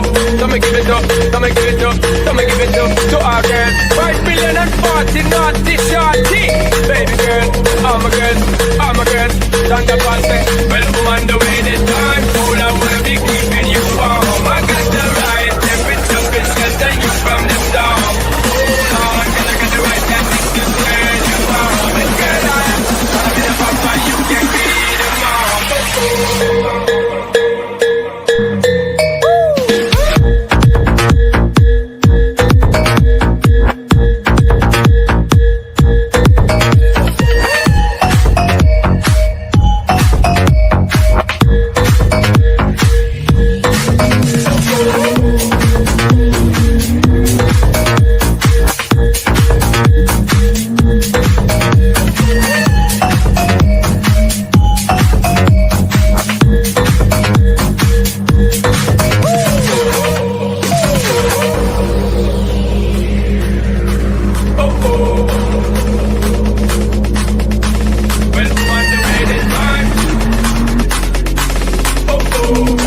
girl. So me give it up, so me give it up, so me give it up to our girl. 5 million and 40 naughty shorty. Baby girl, I'm a girl, I'm a girl. Stand up and say, well, I'm on the way this time. Hold I wanna be keeping you warm. I got the right temperature, it's shelter you from the storm. Hold on, girl, I got the right temperature, turn you on. And girl, I'm in a papa, you can be the mom. Well, I'm on the way this time. Oh, oh.